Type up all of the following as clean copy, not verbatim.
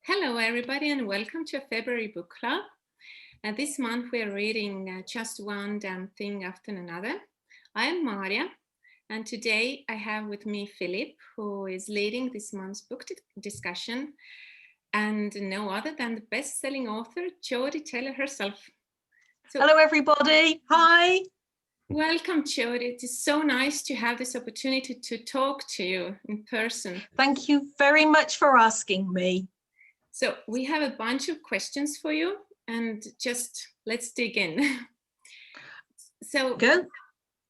Hello everybody and welcome to a February book club. This month we are reading just one damn thing after another. I am Maarja and today I have with me Philippe, who is leading this month's book discussion, and no other than the best-selling author Jodi Taylor herself. So, hello everybody, hi. Welcome, Jodi. It is so nice to have this opportunity to talk to you in person. Thank you very much for asking me. So we have a bunch of questions for you and just let's dig in. So good.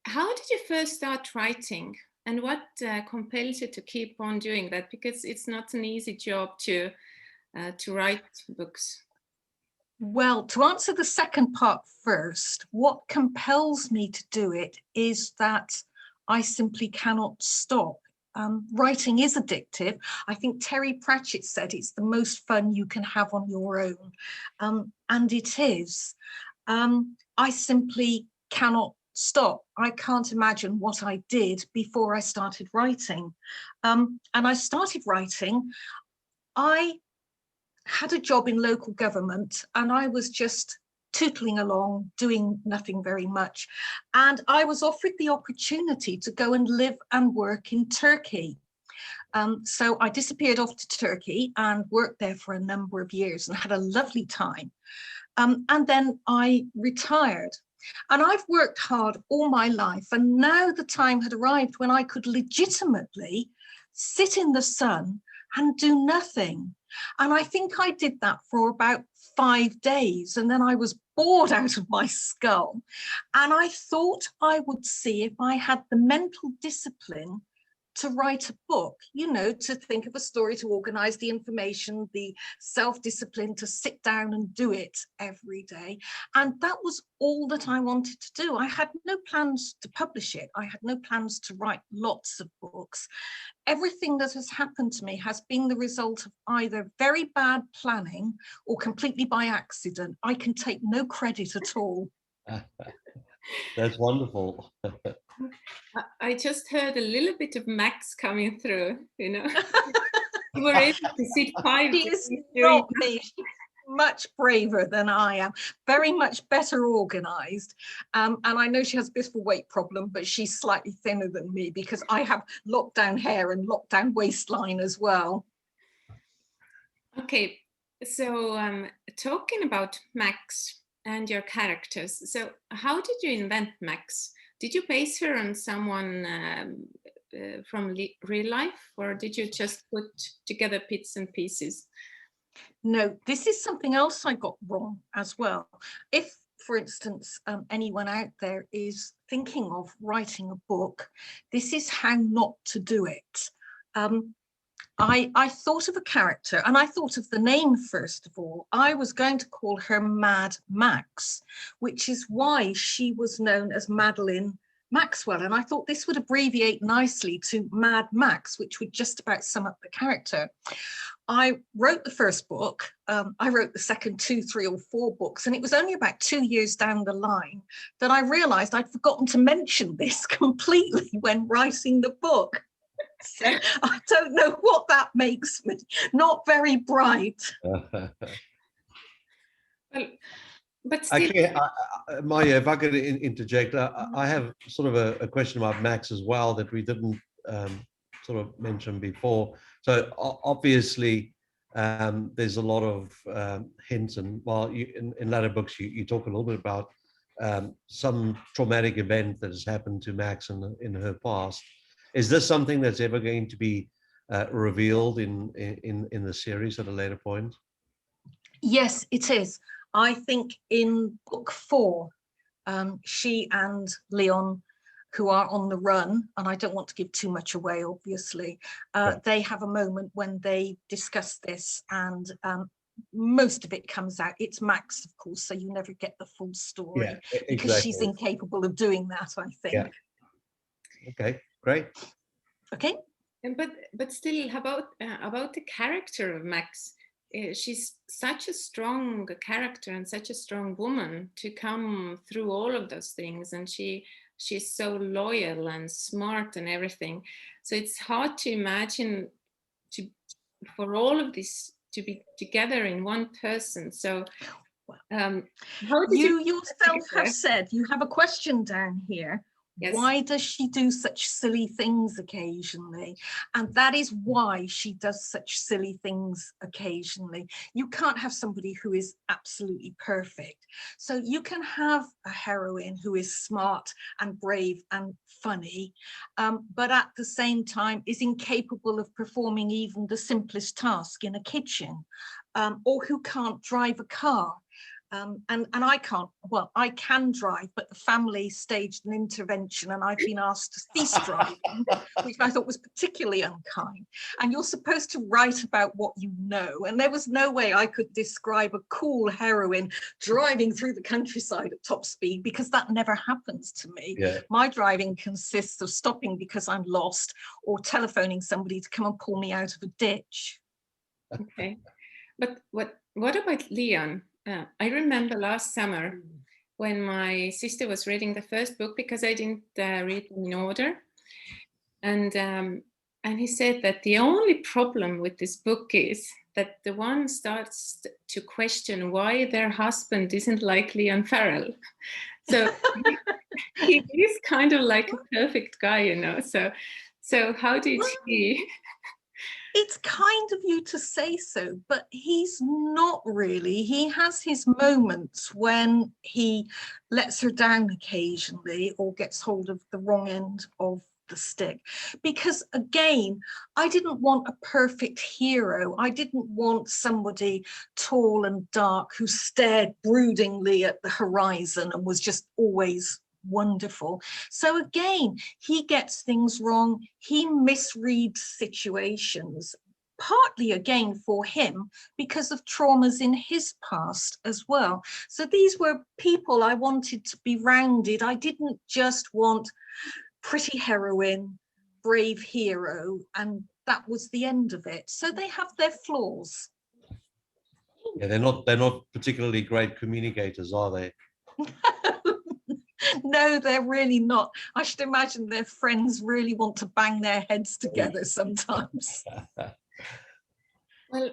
How did you first start writing and what compels you to keep on doing that? Because it's not an easy job to write books. Well, to answer the second part first, what compels me to do it is that I simply cannot stop. Writing is addictive. I think Terry Pratchett said it's the most fun you can have on your own, and it is. I simply cannot stop. I can't imagine what I did before I started writing. And I started writing. I had a job in local government and I was just tootling along, doing nothing very much. And I was offered the opportunity to go and live and work in Turkey. So I disappeared off to Turkey and worked there for a number of years and had a lovely time. And then I retired. And I've worked hard all my life. And now the time had arrived when I could legitimately sit in the sun and do nothing. And I think I did that for about 5 days. And then I was bored out of my skull. And I thought I would see if I had the mental discipline to write a book, to think of a story, to organize the information, the self-discipline to sit down and do it every day. And that was all that I wanted to do. I had no plans to publish it. I had no plans to write lots of books. Everything that has happened to me has been the result of either very bad planning or completely by accident. I can take no credit at all. That's wonderful. I just heard a little bit of Max coming through, You were able to sit 5 days. She is not me. She's much braver than I am, very much better organized. And I know she has a bit of a weight problem, but she's slightly thinner than me because I have lockdown hair and lockdown waistline as well. Okay, so talking about Max and your characters. So how did you invent Max? Did you base her on someone from real life, or did you just put together bits and pieces? No, this is something else I got wrong as well. If, for instance, anyone out there is thinking of writing a book, this is how not to do it. I thought of a character and I thought of the name first of all. I was going to call her Mad Max, which is why she was known as Madeline Maxwell. And I thought this would abbreviate nicely to Mad Max, which would just about sum up the character. I wrote the first book. I wrote the second 2, 3 or 4 books. And it was only about 2 years down the line that I realized I'd forgotten to mention this completely when writing the book. So I don't know what that makes me. Not very bright. Well, but still... Actually, Maarja, if I could interject, I have sort of a question about Max as well that we didn't sort of mention before. So obviously, there's a lot of hints, and in later books you talk a little bit about some traumatic event that has happened to Max in her past. Is this something that's ever going to be revealed in the series at a later point? Yes, it is. I think in book 4, she and Leon, who are on the run, and I don't want to give too much away, obviously, they have a moment when they discuss this, and most of it comes out. It's Max, of course, so you never get the full story, exactly. Because she's incapable of doing that, I think. Yeah. Okay, great. Okay. But still, about the character of Max. She's such a strong character and such a strong woman to come through all of those things, and she's so loyal and smart and everything. So it's hard to imagine for all of this to be together in one person. So how did you yourself have said, you have a question down here. Yes. Why does she do such silly things occasionally? And that is why she does such silly things occasionally. You can't have somebody who is absolutely perfect. So you can have a heroine who is smart and brave and funny, but at the same time is incapable of performing even the simplest task in a kitchen, or who can't drive a car. And I can't, well, I can drive, but the family staged an intervention and I've been asked to cease driving, which I thought was particularly unkind. And you're supposed to write about what you know. And there was no way I could describe a cool heroine driving through the countryside at top speed, because that never happens to me. Yeah. My driving consists of stopping because I'm lost or telephoning somebody to come and pull me out of a ditch. Okay. But what about Leon? I remember last summer when my sister was reading the first book, because I didn't read them in order. And he said that the only problem with this book is that the one starts to question why their husband isn't like Leon Farrell. So he is kind of like a perfect guy, you know. So how did he... It's kind of you to say so, but he's not really. He has his moments when he lets her down occasionally or gets hold of the wrong end of the stick. Because again, I didn't want a perfect hero. I didn't want somebody tall and dark who stared broodingly at the horizon and was just always wonderful. So again, he gets things wrong. He misreads situations, partly again for him because of traumas in his past as well. So these were people I wanted to be rounded. I didn't just want pretty heroine, brave hero, and that was the end of it. So they have their flaws. Yeah, they're not particularly great communicators, are they? No, they're really not. I should imagine their friends really want to bang their heads together sometimes. Well,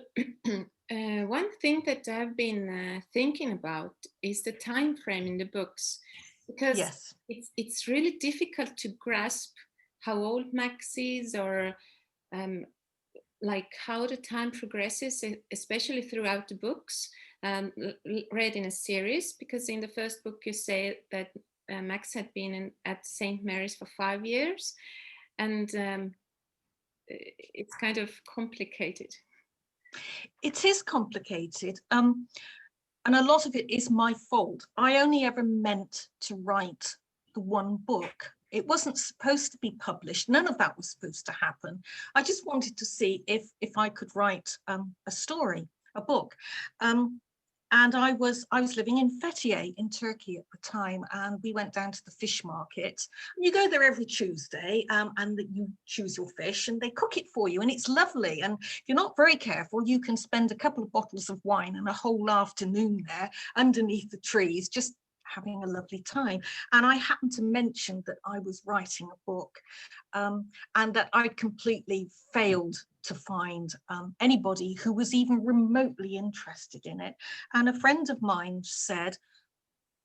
one thing that I've been thinking about is the time frame in the books, because Yes. it's really difficult to grasp how old Max is, or like how the time progresses, especially throughout the books, read in a series, because in the first book you say that Max had been at St. Mary's for 5 years, and it's kind of complicated. It is complicated, and a lot of it is my fault. I only ever meant to write the one book. It wasn't supposed to be published. None of that was supposed to happen. I just wanted to see if I could write a story, a book. And I was living in Fethiye in Turkey at the time, and we went down to the fish market. You go there every Tuesday, and you choose your fish and they cook it for you, and it's lovely. And if you're not very careful, you can spend a couple of bottles of wine and a whole afternoon there underneath the trees, just having a lovely time. And I happened to mention that I was writing a book, and that I completely failed to find anybody who was even remotely interested in it. And a friend of mine said,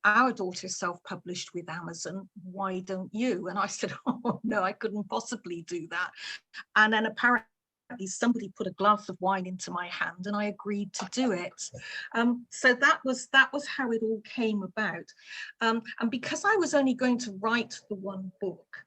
our daughter's self-published with Amazon, why don't you? And I said, oh no, I couldn't possibly do that. And then apparently somebody put a glass of wine into my hand and I agreed to do it. So that was how it all came about. And because I was only going to write the one book,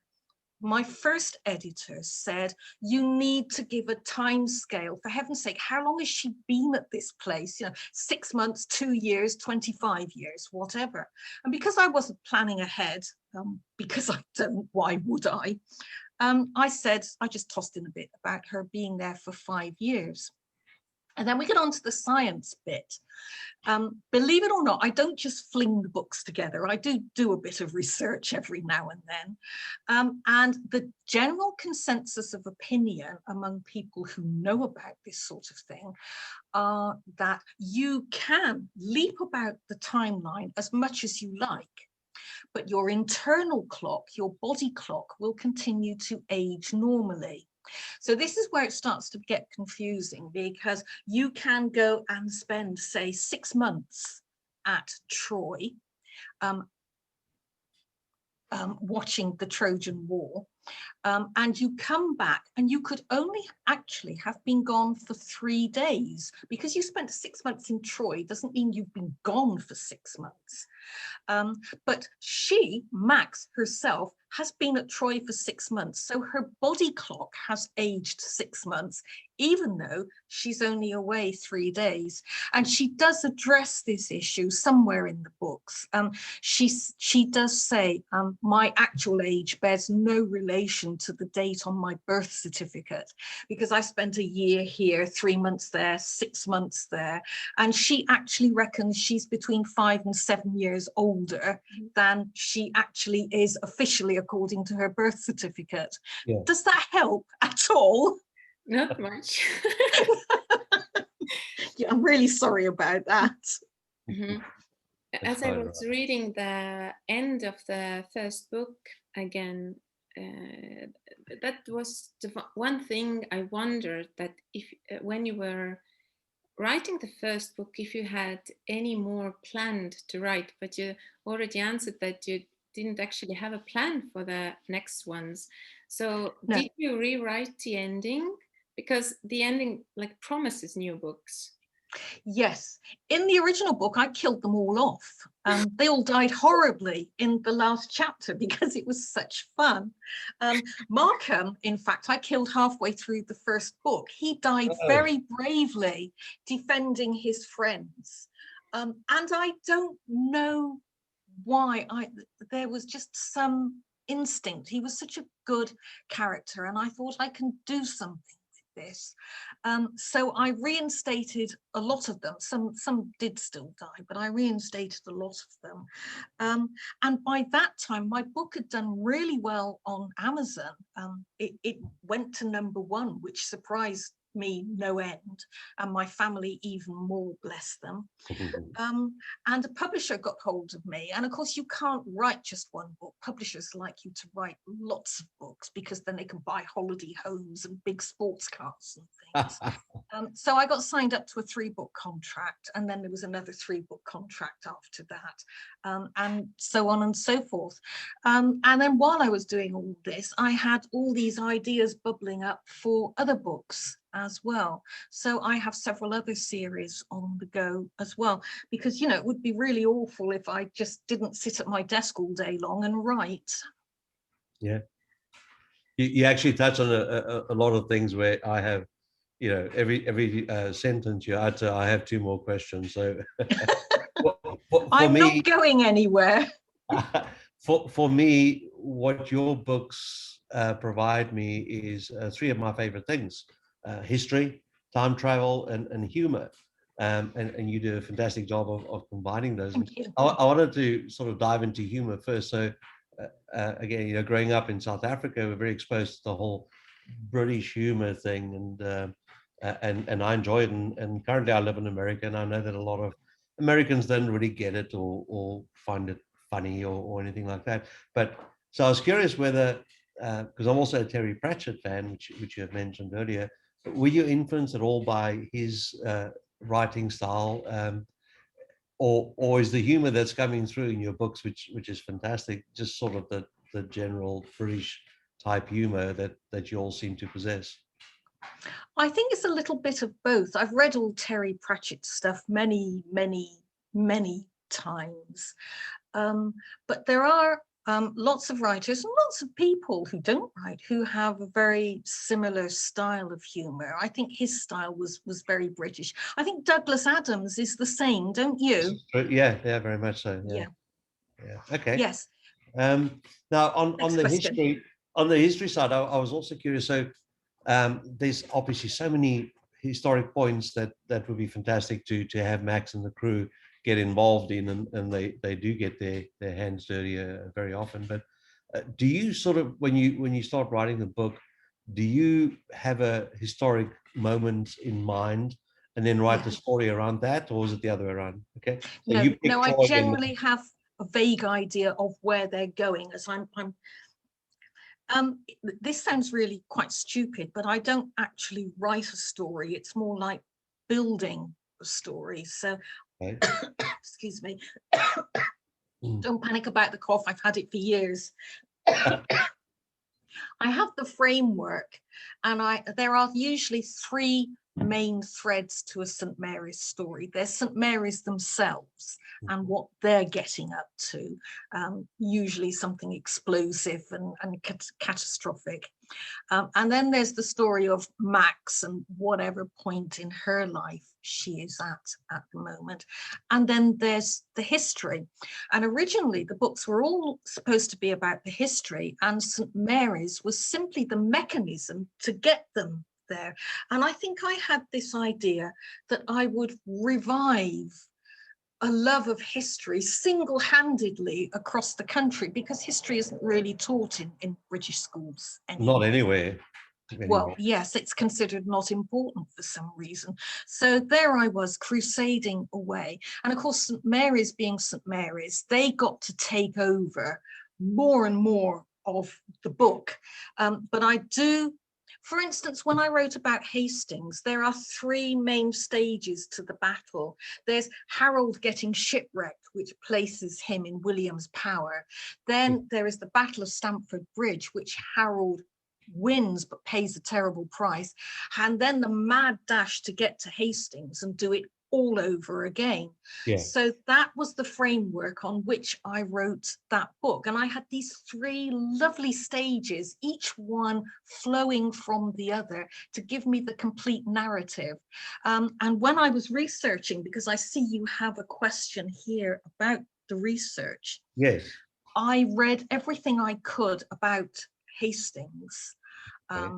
my first editor said, you need to give a time scale. For heaven's sake, how long has she been at this place? 6 months, 2 years, 25 years, whatever. And because I wasn't planning ahead, because I don't, why would I? I said, I just tossed in a bit about her being there for 5 years. And then we get on to the science bit. Believe it or not, I don't just fling the books together. I do a bit of research every now and then. And the general consensus of opinion among people who know about this sort of thing are that you can leap about the timeline as much as you like, but your internal clock, your body clock, will continue to age normally. So this is where it starts to get confusing, because you can go and spend, say, 6 months at Troy, watching the Trojan War, and you come back and you could only actually have been gone for 3 days. Because you spent 6 months in Troy doesn't mean you've been gone for 6 months. But she, Max herself, has been at Troy for 6 months. So her body clock has aged 6 months, even though she's only away 3 days. And she does address this issue somewhere in the books. She does say, my actual age bears no relation to the date on my birth certificate, because I spent a year here, 3 months there, 6 months there. And she actually reckons she's between 5 and 7 years older than she actually is officially, according to her birth certificate. Yeah. Does that help at all? Not much. Yeah, I'm really sorry about that. Mm-hmm. As I was reading the end of the first book again, that was the one thing I wondered, that if when you were writing the first book, if you had any more planned to write, but you already answered that you didn't actually have a plan for the next ones. So No. Did you rewrite the ending? Because the ending like promises new books. Yes, in the original book, I killed them all off. They all died horribly in the last chapter because it was such fun. Markham, in fact, I killed halfway through the first book. He died very bravely defending his friends. And I don't know why. There was just some instinct. He was such a good character, and I thought I can do something with this. So I reinstated a lot of them. Some did still die, but I reinstated a lot of them. And by that time, my book had done really well on Amazon. It went to #1, which surprised me no end, and my family even more, bless them. And a publisher got hold of me, and of course you can't write just one book. Publishers like you to write lots of books, because then they can buy holiday homes and big sports cars and things. So I got signed up to a 3-book contract, and then there was another 3-book contract after that, and so on and so forth. And then while I was doing all this, I had all these ideas bubbling up for other books as well. So I have several other series on the go as well, because, you know, it would be really awful if I just didn't sit at my desk all day long and write. Yeah. You actually touch on a lot of things where I have, you know, every sentence you utter, I have 2 more questions. So for I'm me, not going anywhere. For me, what your books provide me is 3 of my favorite things: history, time travel, and humor. And you do a fantastic job of combining those. Thank you. I wanted to sort of dive into humor first. So again, you know, growing up in South Africa, we're very exposed to the whole British humor thing, and I enjoy it. And currently, I live in America, and I know that a lot of Americans don't really get it or find it funny or anything like that. But so I was curious whether, because I'm also a Terry Pratchett fan, which you have mentioned earlier, were you influenced at all by his writing style, or is the humor that's coming through in your books, which is fantastic, just sort of the general British type humor that you all seem to possess? I think it's a little bit of both. I've read all Terry Pratchett stuff many, many, many times. But there are lots of writers and lots of people who don't write who have a very similar style of humor. I think his style was very British. I think Douglas Adams is the same, don't you? Yeah, very much so. Yeah. Okay. Yes. Now on the question. history side, I was also curious. So there's obviously so many historic points that would be fantastic to have Max and the crew get involved in, and they do get their hands dirty very often. But do you sort of, when you start writing the book, do you have a historic moment in mind and then write the story around that, or is it the other way around? Okay. So no, I generally have a vague idea of where they're going, as I'm This sounds really quite stupid, but I don't actually write a story. It's more like building a story. So, Okay. excuse me. Don't panic about the cough. I've had it for years. I have the framework, and there are usually three main threads to a St. Mary's story. There's St. Mary's themselves and what they're getting up to, usually something explosive and catastrophic. And then there's the story of Max and whatever point in her life she is at the moment. And then there's the history. And originally the books were all supposed to be about the history, and St. Mary's was simply the mechanism to get them there. And I think I had this idea that I would revive a love of history single-handedly across the country, because history isn't really taught in British schools anymore. Not anywhere. Well, yes, it's considered not important for some reason. So there I was, crusading away. And of course, St. Mary's being St. Mary's, they got to take over more and more of the book. But I do, for instance, when I wrote about Hastings, there are three main stages to the battle. There's Harold getting shipwrecked, which places him in William's power. Then there is the Battle of Stamford Bridge, which Harold wins but pays a terrible price. And then the mad dash to get to Hastings and do it all over again. Yeah. So that was the framework on which I wrote that book. And I had these three lovely stages, each one flowing from the other to give me the complete narrative. And when I was researching, because I see you have a question here about the research. Yes. I read everything I could about Hastings. Okay.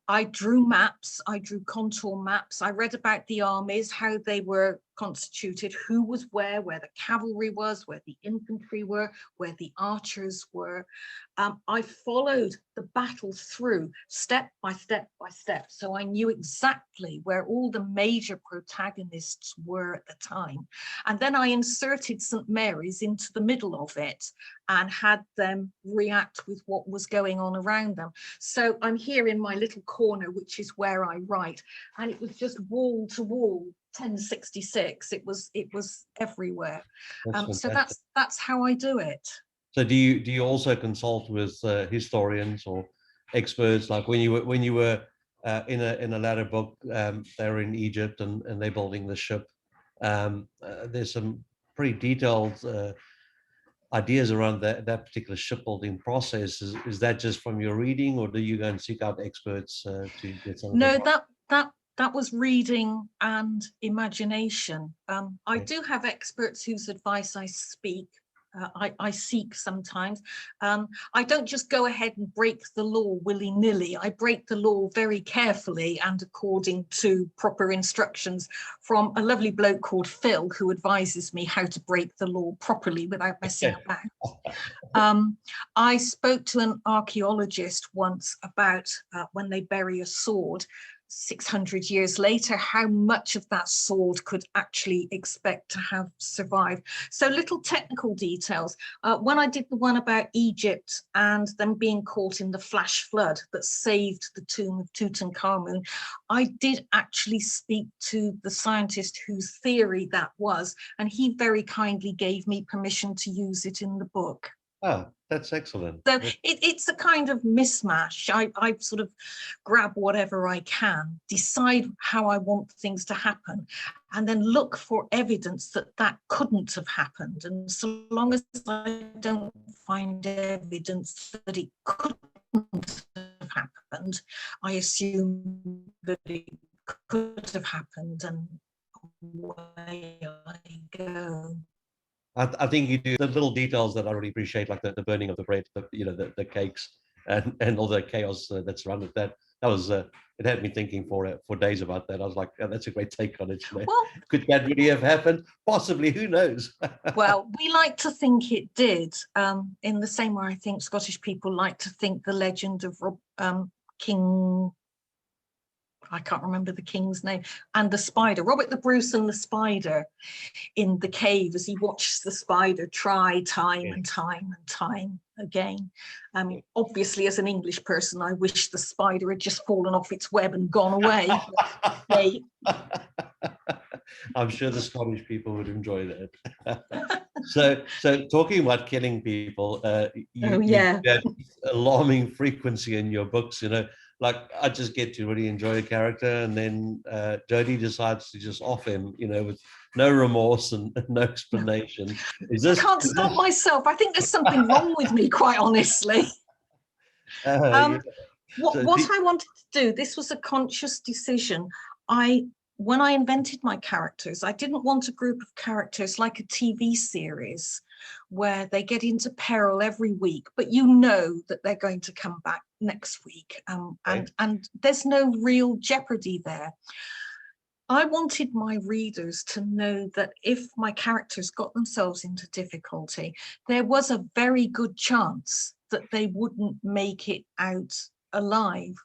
I drew maps, I drew contour maps, I read about the armies, how they were constituted, who was where the cavalry was, where the infantry were, where the archers were. I followed the battle through step by step by step. So I knew exactly where all the major protagonists were at the time. And then I inserted St. Mary's into the middle of it and had them react with what was going on around them. So I'm here in my little corner, which is where I write. And it was just wall to wall, 1066. It was everywhere. So that's how I do it. So do you also consult with historians or experts? Like when you were in a latter book, they were in Egypt and they're building the ship. There's some pretty detailed ideas around that particular shipbuilding process. Is that just from your reading, or do you go and seek out experts to get some? No, that was reading and imagination. I do have experts whose advice I seek sometimes. I don't just go ahead and break the law willy-nilly. I break the law very carefully and according to proper instructions from a lovely bloke called Phil, who advises me how to break the law properly without messing about. I spoke to an archaeologist once about when they bury a sword 600 years later, how much of that sword could actually expect to have survived. So little technical details. When I did the one about Egypt and them being caught in the flash flood that saved the tomb of Tutankhamun, I did actually speak to the scientist whose theory that was, and he very kindly gave me permission to use it in the book. Oh, that's excellent. So it's a kind of mismatch. I sort of grab whatever I can, decide how I want things to happen, and then look for evidence that couldn't have happened. And so long as I don't find evidence that it couldn't have happened, I assume that it could have happened, and away I go. I think you do the little details that I really appreciate, like the burning of the bread, the cakes, and all the chaos that surrounded that. That was it had me thinking for days about that. I was like, oh, that's a great take on it. Well, could that really have happened? Possibly, who knows? Well, we like to think it did, in the same way I think Scottish people like to think the legend of King. I can't remember the king's name, and the spider, Robert the Bruce and the spider in the cave as he watches the spider try time and time and time again. I mean, obviously, as an English person, I wish the spider had just fallen off its web and gone away. I'm sure the Scottish people would enjoy that. So talking about killing people, you have alarming frequency in your books, you know, like I just get to really enjoy a character and then Jodi decides to just off him, you know, with no remorse and no explanation. I can't stop myself. I think there's something wrong with me, quite honestly. What I wanted to do, this was a conscious decision. When I invented my characters, I didn't want a group of characters like a TV series where they get into peril every week, but you know that they're going to come back next week, and there's no real jeopardy there. I wanted my readers to know that if my characters got themselves into difficulty, there was a very good chance that they wouldn't make it out alive.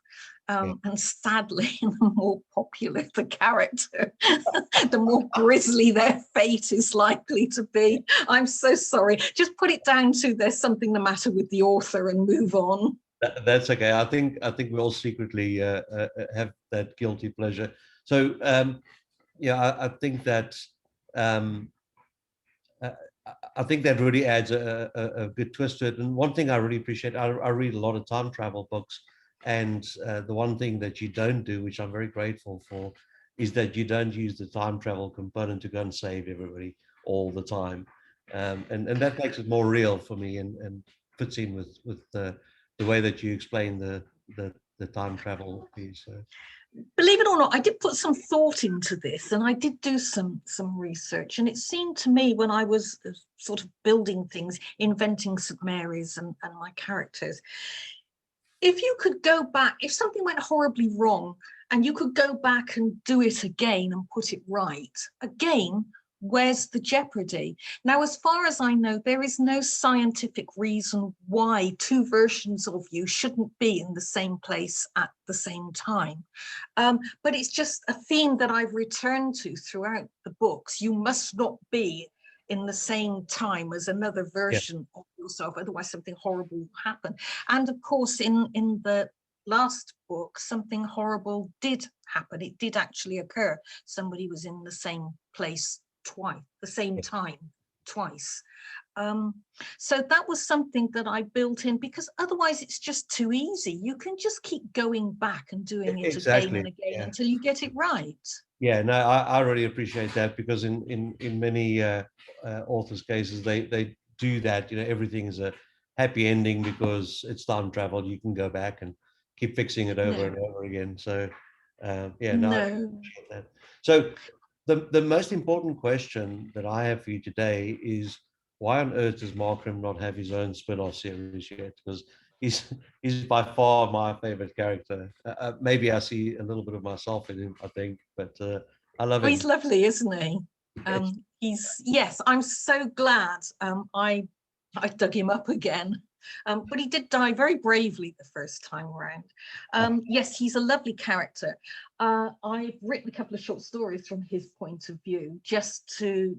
And sadly, the more popular the character, the more grisly their fate is likely to be. I'm so sorry. Just put it down to there's something the matter with the author and move on. That's okay. I think we all secretly have that guilty pleasure. So I think that really adds a good twist to it. And one thing I really appreciate, I read a lot of time travel books. And the one thing that you don't do, which I'm very grateful for, is that you don't use the time travel component to go and save everybody all the time. And that makes it more real for me and fits in with the way that you explain the time travel piece. Believe it or not, I did put some thought into this, and I did do some research, and it seemed to me when I was sort of building things, inventing St. Mary's and my characters, if you could go back, if something went horribly wrong and you could go back and do it again and put it right, again, where's the jeopardy? Now, as far as I know, there is no scientific reason why two versions of you shouldn't be in the same place at the same time. But it's just a theme that I've returned to throughout the books. You must not be in the same time as another version of yourself, otherwise something horrible will happen. And of course, in the last book, something horrible did happen. It did actually occur. Somebody was in the same place twice, the same time twice. So that was something that I built in, because otherwise it's just too easy. You can just keep going back and doing it again and again until you get it right. Yeah, no, I really appreciate that, because in many authors' cases, they do that. You know, everything is a happy ending because it's time travel. You can go back and keep fixing it over and over again. So, I appreciate that. So, the most important question that I have for you today is, why on earth does Markram not have his own spin-off series yet? Because he's by far my favorite character. Maybe I see a little bit of myself in him, I think, but I love him. He's lovely, isn't he? I'm so glad I dug him up again. But he did die very bravely the first time around. Yes, he's a lovely character. I've written a couple of short stories from his point of view, just to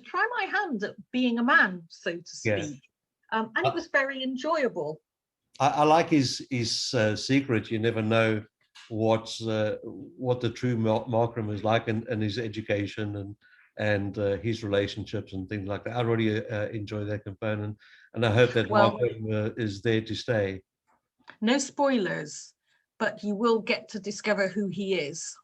try my hand at being a man, so to speak. And it was very enjoyable. I like his secret. You never know what the true Markram is like, and his education and his relationships and things like that. I really enjoy that component, and I hope that Markram is there to stay. No spoilers, but you will get to discover who he is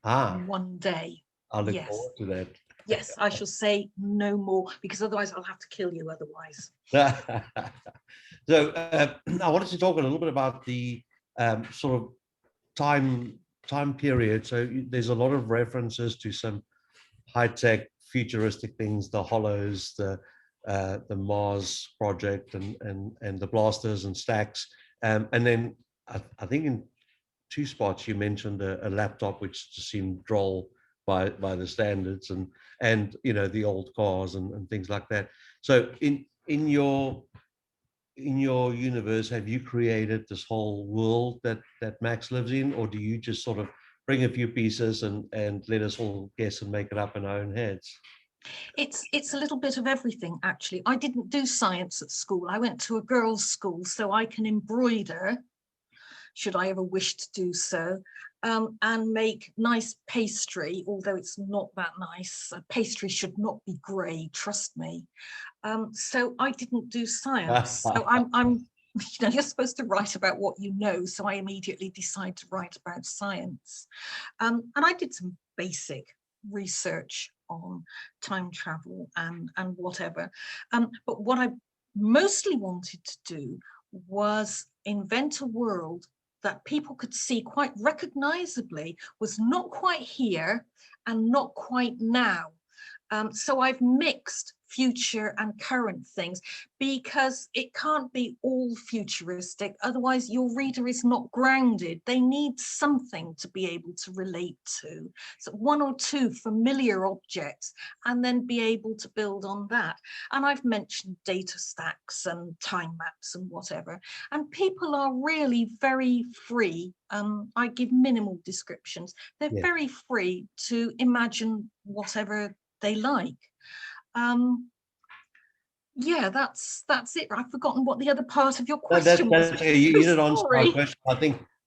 one day. I look forward to that. Yes, I shall say no more, because otherwise I'll have to kill you otherwise. So I wanted to talk a little bit about the sort of time period. So there's a lot of references to some high-tech futuristic things, the hollows, the Mars project, and the blasters and stacks. And then I think in two spots you mentioned a laptop, which just seemed droll by the standards, and you know, the old cars and things like that. So in your universe, have you created this whole world that Max lives in, or do you just sort of bring a few pieces and let us all guess and make it up in our own heads. It's a little bit of everything, actually. I didn't do science at school. I went to a girls' school, so I can embroider, should I ever wish to do so, and make nice pastry, although it's not that nice. Pastry should not be grey, trust me. So I didn't do science. So I'm you're supposed to write about what you know, so I immediately decide to write about science. And I did some basic research on time travel and whatever. But what I mostly wanted to do was invent a world that people could see quite recognizably was not quite here and not quite now. So I've mixed future and current things because it can't be all futuristic. Otherwise, your reader is not grounded. They need something to be able to relate to. So one or two familiar objects and then be able to build on that. And I've mentioned data stacks and time maps and whatever. And people are really very free. I give minimal descriptions. They're very free to imagine whatever they like. Yeah, that's it. I've forgotten what the other part of your question was. You did answer my question.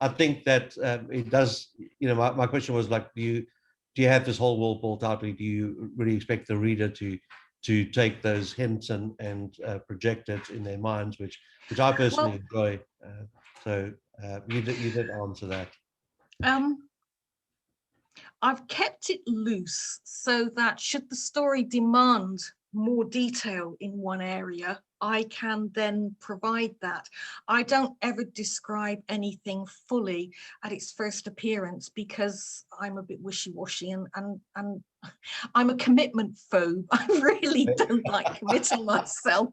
I think that it does. You know, my question was like, do you have this whole world built out? Do you really expect the reader to take those hints and project it in their minds, which I personally enjoy. So you did answer that. I've kept it loose so that should the story demand more detail in one area, I can then provide that. I don't ever describe anything fully at its first appearance because I'm a bit wishy-washy and I'm a commitment phobe. I really don't like committing myself.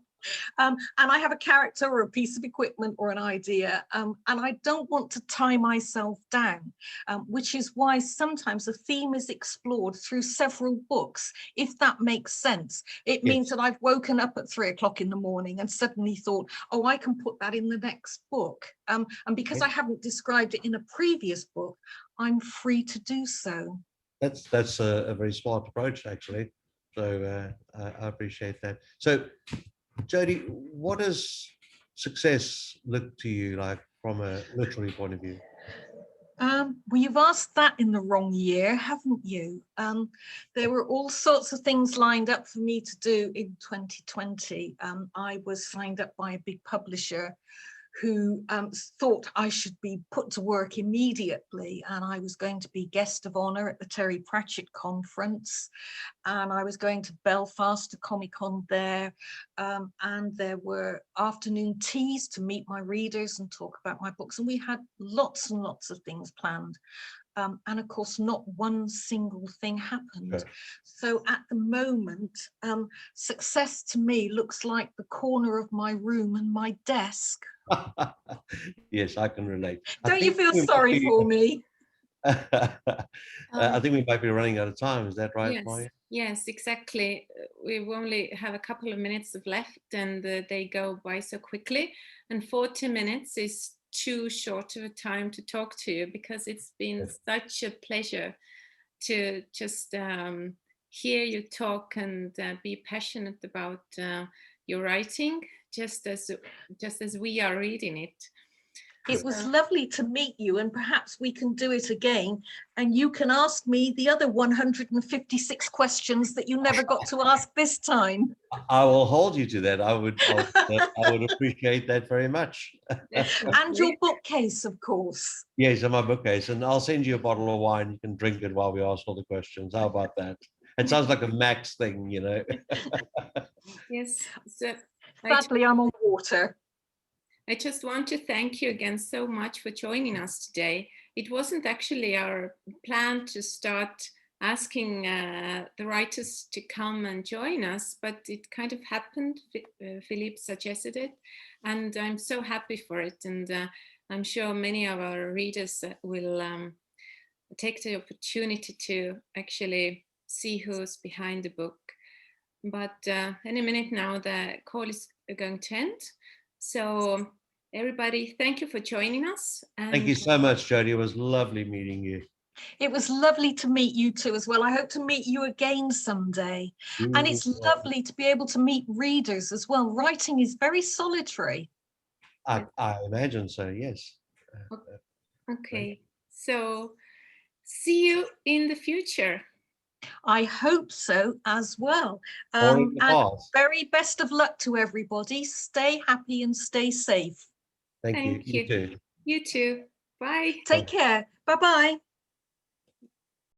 And I have a character or a piece of equipment or an idea, and I don't want to tie myself down, which is why sometimes a theme is explored through several books, if that makes sense. It means that I've woken up at 3 o'clock in the morning and suddenly thought, oh, I can put that in the next book. And because I haven't described it in a previous book, I'm free to do so. That's a very smart approach, actually. So I appreciate that. So, Jodi, what does success look to you like from a literary point of view? Well, you've asked that in the wrong year, haven't you? There were all sorts of things lined up for me to do in 2020. I was signed up by a big publisher who thought I should be put to work immediately, and I was going to be guest of honour at the Terry Pratchett conference, and I was going to Belfast to Comic-Con there, and there were afternoon teas to meet my readers and talk about my books, and we had lots and lots of things planned. And of course, not one single thing happened. Sure. So at the moment, success to me looks like the corner of my room and my desk. Yes, I can relate. Don't you feel sorry for me? I think we might be running out of time. Is that right, yes, Maarja? Yes, exactly. We only have a couple of minutes left, and they go by so quickly. And 40 minutes is too short of a time to talk to you, because it's been such a pleasure to just hear you talk and be passionate about your writing, just as we are reading it. It was lovely to meet you, and perhaps we can do it again, and you can ask me the other 156 questions that you never got to ask this time. I will hold you to that. I would appreciate that very much. And your bookcase, of course. Yes, and my bookcase, and I'll send you a bottle of wine. You can drink it while we ask all the questions. How about that? It sounds like a Max thing, you know. Yes. So sadly, I'm on water. I just want to thank you again so much for joining us today. It wasn't actually our plan to start asking the writers to come and join us, but it kind of happened. Philippe suggested it, and I'm so happy for it. And I'm sure many of our readers will take the opportunity to actually see who's behind the book. But any minute now, the call is going to end. So everybody, thank you for joining us. And thank you so much, Jodi. It was lovely meeting you. It was lovely to meet you two as well. I hope to meet you again someday. And it's lovely to be able to meet readers as well. Writing is very solitary. I imagine so, yes. Okay, so see you in the future. I hope so as well. Or in the And past. very best of luck to everybody. Stay happy and stay safe. Thank you. Thank you. You too. You too. Bye. Take care. Bye-bye.